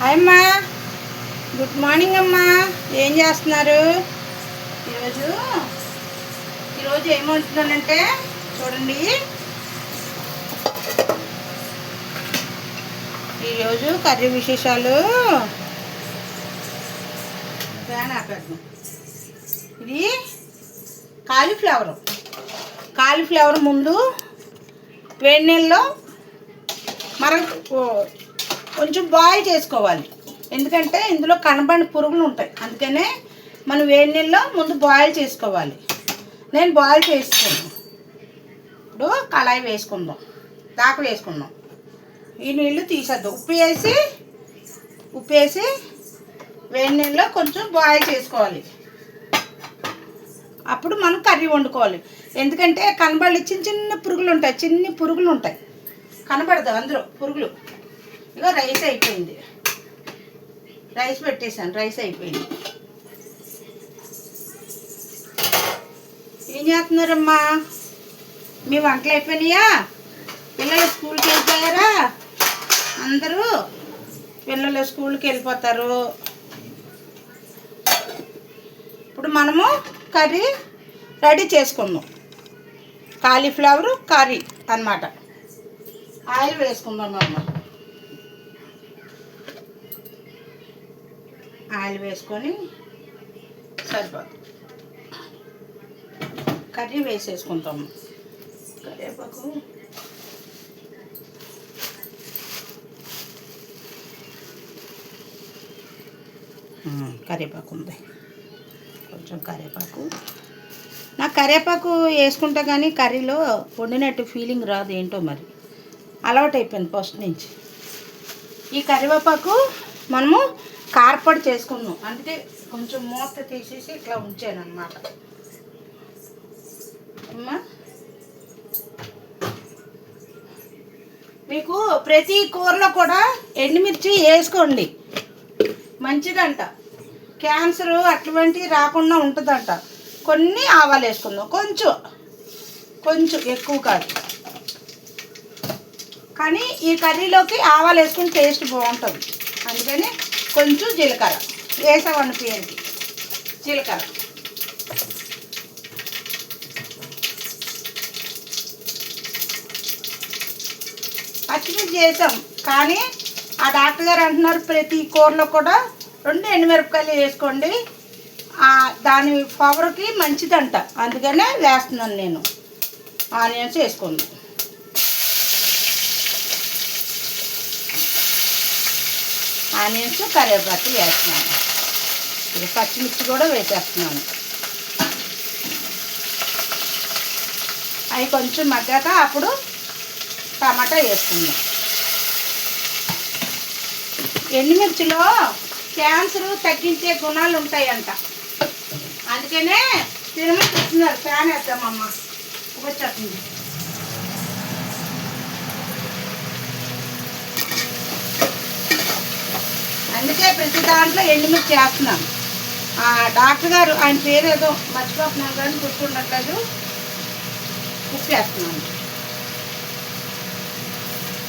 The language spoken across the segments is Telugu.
హాయ్ అమ్మా, గుడ్ మార్నింగ్ అమ్మా. ఏం చేస్తున్నారు? ఈరోజు ఏమంటున్నానంటే చూడండి, ఈరోజు కర్రీ విశేషాలు. ఇది కాలీఫ్లవర్ ముందు వేడి నీళ్ళలో మనం కొంచెం బాయిల్ చేసుకోవాలి. ఎందుకంటే ఇందులో కనబడిన పురుగులు ఉంటాయి, అందుకనే మనం వేడి నీళ్ళలో ముందు బాయిల్ చేసుకోవాలి. నేను బాయిల్ చేసుకున్నాను. ఇప్పుడు కళాయి వేసుకుందాం, వేసుకుందాం. ఈ నీళ్ళు తీసేద్దాం. ఉప్పు వేసి వేడి నీళ్ళలో కొంచెం బాయిల్ చేసుకోవాలి. అప్పుడు మనం కర్రీ వండుకోవాలి. ఎందుకంటే కనబడి చిన్న పురుగులు ఉంటాయి, కనబడదు అందులో పురుగులు. ఇక రైస్ అయిపోయింది, రైస్ పెట్టేశాను, రైస్ అయిపోయింది. ఏం చేస్తున్నారమ్మా? మీ వంటలు అయిపోయినాయా? పిల్లలు స్కూల్కి వెళ్ళిపోయారా? అందరూ పిల్లలు స్కూల్కి వెళ్ళిపోతారు. ఇప్పుడు మనము కర్రీ రెడీ చేసుకుందాం. కాలీఫ్లవర్ కర్రీ అన్నమాట. ఆయిల్ వేసుకుందాం అమ్మ. ఆయిల్ వేసుకొని సరిపోతుంది. కర్రీ వేసేసుకుంటాము. కరివేపాకు, కరివేపాకు ఉంది, కొంచెం కరివేపాకు. నాకు కరివేపాకు వేసుకుంటా కానీ కర్రీలో వండినట్టు ఫీలింగ్ రాదు, ఏంటో మరి అలవాటు అయిపోయింది ఫస్ట్ నుంచి. ఈ కరివేపాకు మనము కారపొడి చేసుకున్నాం, అందుకే కొంచెం మూత తీసేసి ఇట్లా ఉంచాను అన్నమాట. అమ్మా, మీకు ప్రతి కూరలో కూడా ఎండుమిర్చి వేసుకోండి, మంచిదంట. క్యాన్సర్ అటువంటివి రాకుండా ఉంటుందంట. కొన్ని ఆవాలు వేసుకుందాం, కొంచెం ఎక్కువ కాదు, కానీ ఈ కర్రీలోకి ఆవాలు వేసుకుని టేస్ట్ బాగుంటుంది. అందుకని కొంచెం జీలకర్ర వేసామన్న పేరుకి, జీలకర్ర. పచ్చిమిర్చి చేసాం, కానీ ఆ డాక్టర్ గారు అంటున్నారు ప్రతి కూరలో కూడా 2 ఎండుమిరపకాయలు వేసుకోండి, దాని పవర్కి మంచిదంట. అందుకనే వేస్తున్నాను నేను. ఆనియన్స్ వేసుకుందాం. ఆనియన్స్, కరివేపాకు వేస్తున్నాను. పచ్చిమిర్చి కూడా వేసేస్తున్నాను. అవి కొంచెం మగ్గాక అప్పుడు టమాటా వేసుకుందాం. ఎండుమిర్చిలో క్యాన్సర్ తగ్గించే గుణాలు ఉంటాయంట, అందుకనే తినమని చెప్తున్నారు. ఫ్యాన్ వేద్దామమ్మా, వచ్చేస్తుంది. అందుకే ప్రతి దాంట్లో ఎండుమిర్చి వేస్తున్నాను. డాక్టర్ గారు, ఆయన పేరు ఏదో మర్చిపోతున్నాను కానీ గుర్తుండట్లేదు, ఉప్పు వేస్తున్నాను.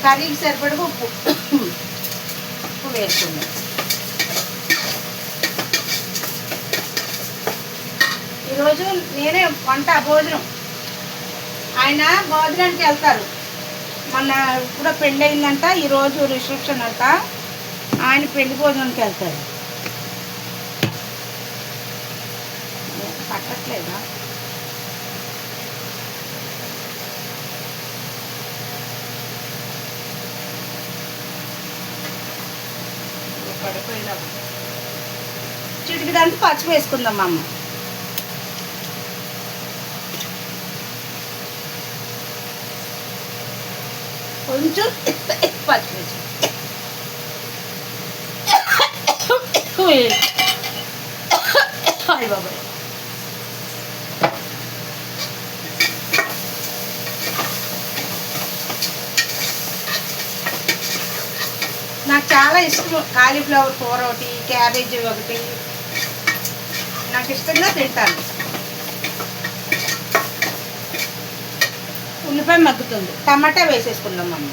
కర్రీకి సరిపడగా ఉప్పు వేసుకున్నాం. ఈరోజు నేనే భోజనం. ఆయన భోజనానికి వెళ్తారు. మొన్న కూడా పెళ్ళి అయిందంట, ఈరోజు రిసెప్షన్ అంట. ఆయన పెళ్లి భోజనానికి వెళ్తారు. పట్టట్లేదా? పడిపోయినా చిటికిదంతా పచ్చి వేసుకుందాం అమ్మ. కొంచెం పచ్చిమిర్చి హాయ్ బాబాయ్. నాకు చాలా ఇష్టం కాలీఫ్లవర్ కూర ఒకటి, క్యాబేజీ ఒకటి నాకు ఇష్టంగా తింటాను. ఉల్లిపాయ మగ్గుతుంది, టమాటా వేసేసుకుందాం మనం.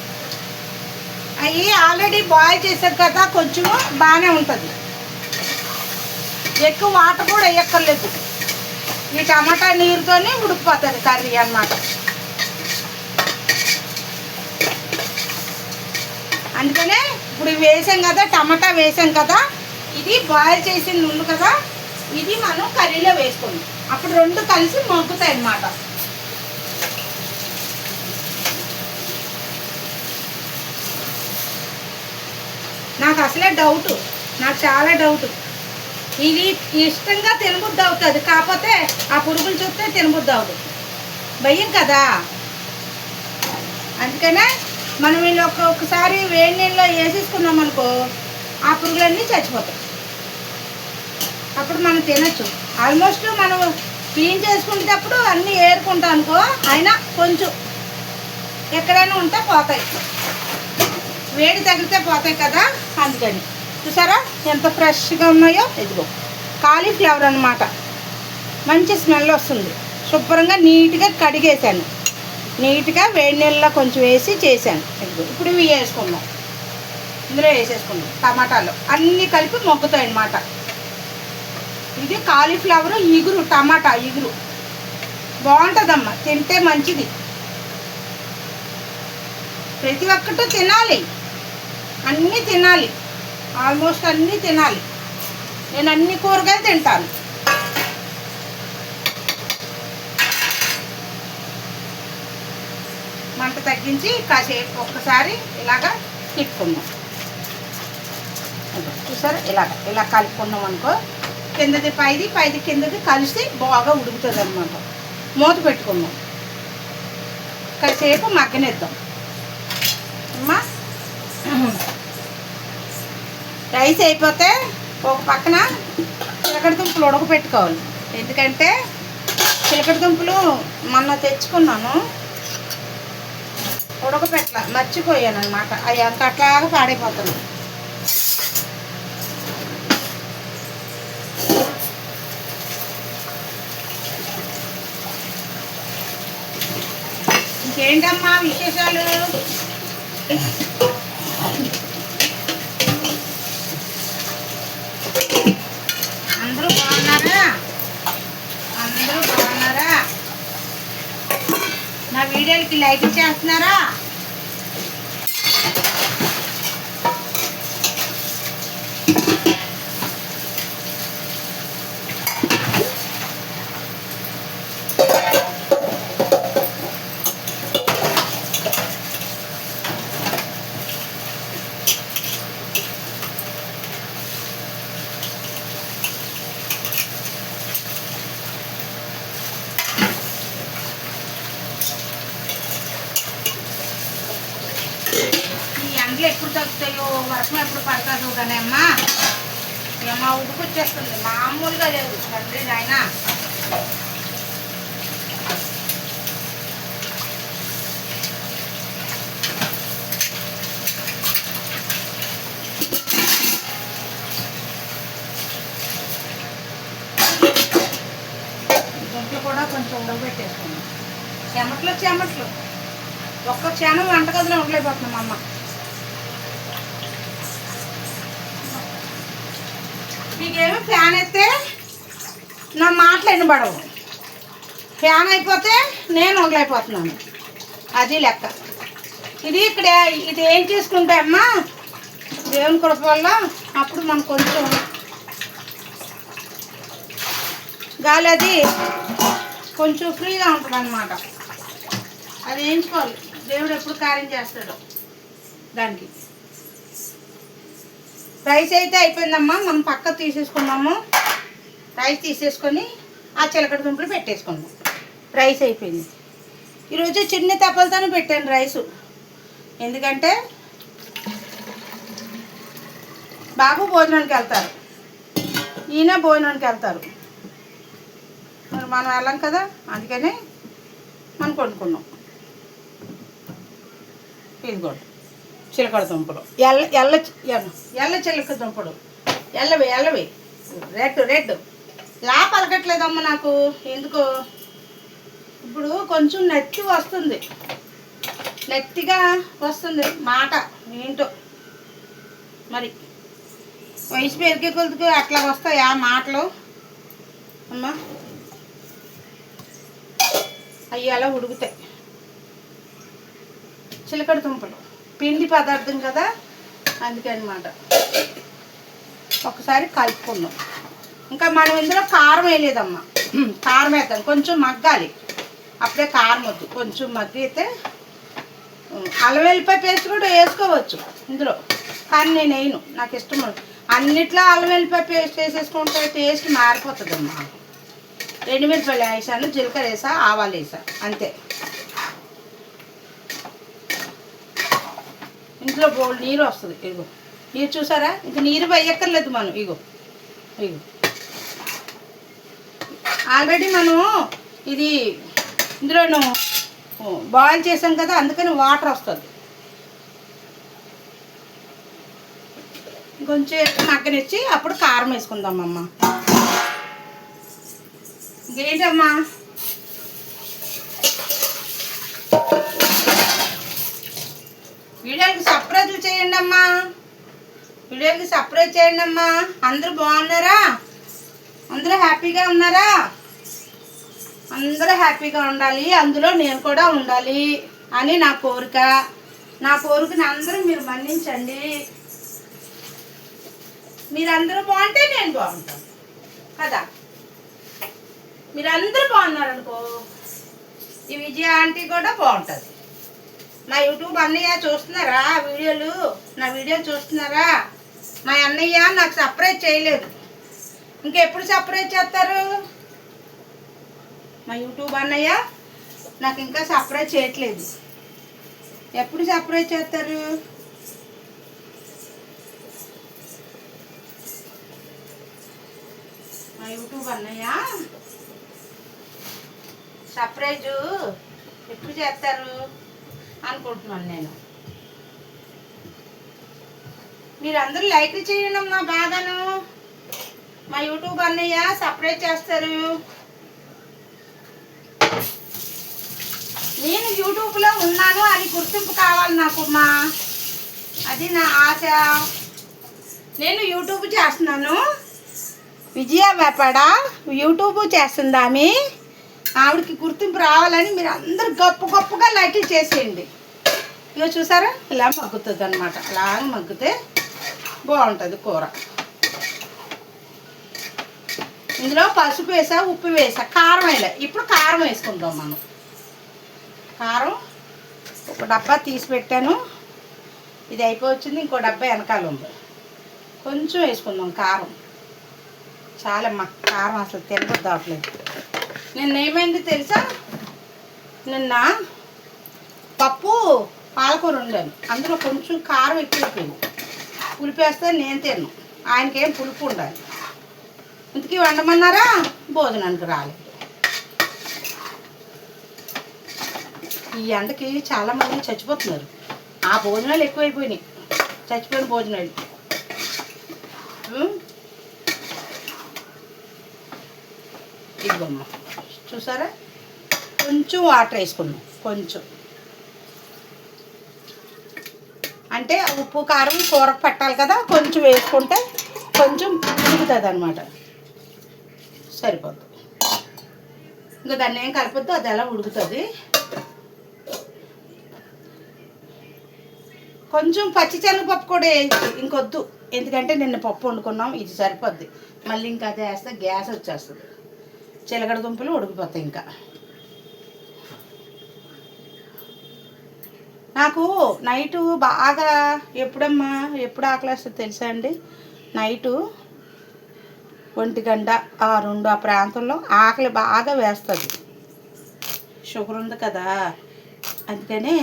అవి ఆల్రెడీ బాయిల్ చేసాం కదా, కొంచెం బాగానే ఉంటుంది. ఎక్కువ వాటర్ కూడా వేయక్కర్లేదు. ఈ టమాటా నీరుతోనే ఉడికిపోతుంది కర్రీ అన్నమాట. అందుకనే ఇప్పుడు వేసాం కదా, టమాటా వేసాం కదా, ఇది బాయిల్ చేసింది ఉంది కదా, ఇది మనం కర్రీలో వేసుకుందాం. అప్పుడు రెండు కలిసి మగ్గుతాయి అన్నమాట. నాకు అసలే డౌట్, నాకు చాలా డౌట్. ఇది ఇష్టంగా తినబుద్ధి అవుతుంది, కాకపోతే ఆ పురుగులు చూస్తే తినబుద్ధి అవుతుంది, భయం కదా. అందుకనే మనం వీళ్ళు ఒక్కొక్కసారి వేడి నీళ్ళలో వేసేసుకున్నాం అనుకో, ఆ పురుగులన్నీ చచ్చిపోతాయి. అప్పుడు మనం తినచ్చు. ఆల్మోస్ట్ మనం క్లీన్ చేసుకునేటప్పుడు అన్నీ ఏరుకుంటాం అనుకో, అయినా కొంచెం ఎక్కడైనా ఉంటే పోతాయి, వేడి తగిలితే పోతాయి కదా. అందుకని చూసారా ఎంత ఫ్రెష్గా ఉన్నాయో. ఇదిగో కాలీఫ్లవర్ అన్నమాట, మంచి స్మెల్ వస్తుంది. శుభ్రంగా నీట్గా కడిగేసాను, నీట్గా వేడి నీళ్ళలో కొంచెం వేసి చేశాను. ఇదిగో ఇప్పుడు ఇవి వేసుకుందాం, ఇందులో వేసేసుకుందాం. టమాటాలు అన్నీ కలిపి మొగ్గుతాయి అన్నమాట. ఇది కాలీఫ్లవర్ ఇగురు, టమాటా ఇగురు బాగుంటుందమ్మా, తింటే మంచిది. ప్రతి ఒక్కటి తినాలి, అన్నీ తినాలి, ఆల్మోస్ట్ అన్నీ తినాలి. నేను అన్ని కూరగాయలు తింటాను. మంట తగ్గించి కాసేపు ఒక్కసారి ఇలాగా తిప్పుకుందాం. చూసారా ఇలా కలుపుకున్నాం అనుకో, కిందది పైది, పైది కిందది కలిసి బాగా ఉడుకుతుంది అన్నమాట. మూత పెట్టుకుందాం, కాసేపు మగ్గనిద్దాం అమ్మా. రైస్ అయిపోతే ఒక పక్కన చిలకడ దుంపలు ఉడకపెట్టుకోవాలి. ఎందుకంటే చిలకడ దుంపలు మొన్న తెచ్చుకున్నాను, ఉడకపెట్టలా, మర్చిపోయాను అనమాట. అవి అంత అట్లాగా పాడైపోతుంది. ఇంకేంటమ్మా విశేషాలు? అందరూ బాగున్నారా? అందరూ బాగున్నారా? నా వీడియోలకి లైక్ చేస్తున్నారా? ఎండలు ఎప్పుడు తగ్గుతాయో, వర్షం ఎప్పుడు పడతాదో కానీ అమ్మా, ఏమో ఉడుకొచ్చేస్తుంది, మామూలుగా లేదు. తండ్రి నాయన గుంట్లు కూడా కొంచెం ఉడకబెట్టేసుకున్నాం. చెమట్లు ఒక్క క్షణం వంటగదిలో ఉండలేకపోతున్నాం అమ్మ. మీకేమో ఫ్యాన్ అయితే నా మాటలు వినబడవు, ఫ్యాన్ అయిపోతే నేను ఉండలేకపోతున్నాను, అది లెక్క. ఇది ఏం చేసుకుంటే అమ్మా, దేవుని కృప వల్ల అప్పుడు మనకు కొంచెం గాలి అది కొంచెం ఫ్రీగా ఉంటుంది అన్నమాట. అది వేయించుకోవాలి, దేవుడు ఎప్పుడు కార్యం చేస్తాడు దానికి. రైస్ అయితే అయిపోయిందమ్మా, మనం పక్క తీసేసుకున్నాము. రైస్ తీసేసుకొని ఆ చిలకడ దుంపలు పెట్టేసుకుందాం. రైస్ అయిపోయింది. ఈరోజు చిన్న తప్పలతోనే పెట్టాను రైసు, ఎందుకంటే బాబు భోజనానికి వెళ్తారు, ఈయన భోజనానికి వెళ్తారు, మరి మనం వెళ్ళాం కదా, అందుకని మనం కొనుక్కున్నాం. ఇదిగోండి చిలకడ దుంపలు, ఎల్ల చిలక దుంపలు, ఎల్లవి రెడ్ లా పలకట్లేదమ్మ నాకు ఎందుకో. ఇప్పుడు కొంచెం నెత్తిగా వస్తుంది మాట, ఏంటో మరి వయసు పెరిగే కొద్దికి అట్లా వస్తాయి ఆ మాటలు అమ్మా. అవి అలా ఉడుకుతాయి. చిలకడ దుంపలు పిండి పదార్థం కదా, అందుకే అనమాట. ఒకసారి కలుపుకుందాం. ఇంకా మనం ఇందులో కారం వేయలేదమ్మా, కారం వేద్దాం. కొంచెం మగ్గాలి, అప్పుడే కారం వద్దు. కొంచెం మగ్గితే అల్లం వెల్లిపాయ పేస్ట్ కూడా వేసుకోవచ్చు ఇందులో, కానీ నేను వేయను, నాకు ఇష్టం. అన్నిట్లో అల్లం వెల్లిపాయ పేస్ట్ వేసేసుకుంటే టేస్ట్ మారిపోతుంది అమ్మా. 2 మిరపకాయలు వేసాను, జీలకర్ర వేసా, ఆవాలు వేసా, అంతే. ఇంట్లో బోల్డ్ నీరు వస్తుంది. ఇగో నీరు చూసారా, ఇంక నీరు వేయక్కర్లేదు మనం. ఇగో ఇగో ఆల్రెడీ మనం ఇది ఇందులోను బాయిల్ చేసాం కదా, అందుకని వాటర్ వస్తుంది. కొంచెం మగ్గనిచ్చి అప్పుడు కారం వేసుకుందామమ్మ. ఇంకేంటమ్మా, వీడియోకి సబ్స్క్రైబ్ చేయండి అమ్మా, వీడియోకి సబ్స్క్రైబ్ చేయండి అమ్మా. అందరూ బాగున్నారా? అందరూ హ్యాపీగా ఉన్నారా? అందరూ హ్యాపీగా ఉండాలి, అందులో నేను కూడా ఉండాలి అని నా కోరిక. నా కోరికని అందరూ మీరు మన్నించండి. మీరందరూ బాగుంటే నేను బాగుంటాను కదా. మీరందరూ బాగున్నారనుకో, ఈ విజయ ఆంటీ కూడా బాగుంటుంది. నా యూట్యూబ్ అన్నయ్య చూస్తున్నారా వీడియోలు? నా వీడియో చూస్తున్నారా? మా అన్నయ్య నాకు సపరేట్ చేయలేదు, ఇంకెప్పుడు సపరేట్ చేస్తారు? మా యూట్యూబ్ అన్నయ్య నాకు ఇంకా సపరేట్ చేయట్లేదు, ఎప్పుడు సపరేట్ చేస్తారు? మా యూట్యూబ్ అన్నయ్య సర్ప్రైజు ఎప్పుడు చేస్తారు అనుకుంటున్నాను నేను. మీరందరూ లైక్లు చేయండి అమ్మా బాగాను. మా యూట్యూబ్ అన్నయ్య సర్ప్రైజ్ చేస్తారు. నేను యూట్యూబ్లో ఉన్నాను అని గుర్తింపు కావాలి నాకు అమ్మా, అది నా ఆశ. నేను యూట్యూబ్ చేస్తున్నాను, విజయ వేపాడ యూట్యూబ్ చేస్తుంది ఆమె. ఆవిడకి గుర్తింపు రావాలని మీరు అందరు గొప్పగా లైక్లు చేసేయండి. ఇక చూసారా, ఇలా మగ్గుతుంది అనమాట. అలా మగ్గితే బాగుంటుంది కూర. ఇందులో పసుపు వేసా, ఉప్పు వేసా, కారం వేయలే. ఇప్పుడు కారం వేసుకుందాం మనం. కారం ఒక డబ్బా తీసి పెట్టాను, ఇది అయిపోవచ్చింది. ఇంకో డబ్బా వెనకాల ఉంది, కొంచెం వేసుకుందాం కారం. చాలమ్మా, కారం అసలు తినబుద్ధి అవట్లేదు. నిన్న ఏమైంది తెలుసా, నిన్న పప్పు పాలకూర వండాను, అందులో కొంచెం కారం ఎక్కువైపోయింది. పులిపేస్తే నేను తిన్నాను, ఆయనకేం పులుపు ఉండాలి. ఇంతకీ వండమన్నారా, భోజనానికి రాలేదు. ఈ ఎండకి చాలామంది చచ్చిపోతున్నారు. ఆ భోజనాలు ఎక్కువైపోయినాయి, చచ్చిపోయిన భోజనాలు. ఇదిగోమ్మ చూసారా, కొంచెం వాటర్ వేసుకున్నాం. కొంచెం అంటే ఉప్పు కారం కూరకు పెట్టాలి కదా, కొంచెం వేసుకుంటే కొంచెం ఉడుకుతుంది అనమాట, సరిపోతుంది. ఇంకా దాన్ని ఏం కలపొద్దు, అది ఎలా ఉడుకుతుంది. కొంచెం పచ్చిశనగపప్పు కూడా వేయచ్చు, ఇంకొద్దు. ఎందుకంటే నిన్న పప్పు వండుకున్నాం, ఇది సరిపోద్ది. మళ్ళీ ఇంకా అది వేస్తే గ్యాస్ వచ్చేస్తుంది, చిలకడ దుంపలు ఉడికిపోతాయి. ఇంకా నాకు నైటు బాగా ఎప్పుడు ఆకలేస్తుంది తెలుసా అండి? నైటు 1 గంట 2 ఆ ప్రాంతంలో ఆకలి బాగా వేస్తుంది. షుగర్ ఉంది కదా, అందుకని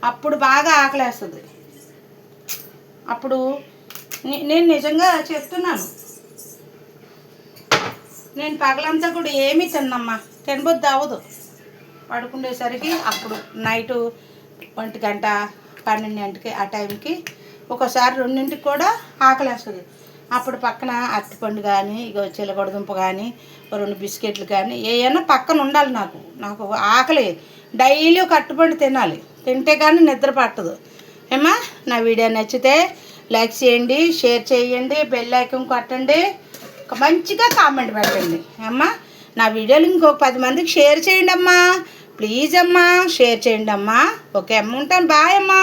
అప్పుడు బాగా ఆకలేస్తుంది. అప్పుడు నేను నిజంగా చెప్తున్నాను, నేను పగలంతా కూడా ఏమీ తిన్నమ్మా, తినబుద్ధి అవ్వదు. పడుకునేసరికి అప్పుడు నైటు 1 గంట 12 ఆ టైంకి, ఒకసారి 2 కూడా ఆకలేస్తుంది. అప్పుడు పక్కన అరటిపండు కానీ, ఇగో చిలకడదుంప కానీ, 2 బిస్కెట్లు కానీ ఏమైనా పక్కన ఉండాలి. నాకు ఆకలి డైలీ ఒక అరటిపండు తినాలి, తింటే కానీ నిద్ర పట్టదు ఏమా. నా వీడియో నచ్చితే లైక్ చేయండి, షేర్ చేయండి, బెల్ ఐకాన్ కొట్టండి, మంచిగా కామెంట్ పెట్టండి అమ్మా. నా వీడియోలు ఇంకొక 10 మందికి షేర్ చేయండి అమ్మా, ప్లీజ్ అమ్మా, షేర్ చేయండి అమ్మా. ఓకే అమ్మ, ఉంటాను. బాయ్ అమ్మా.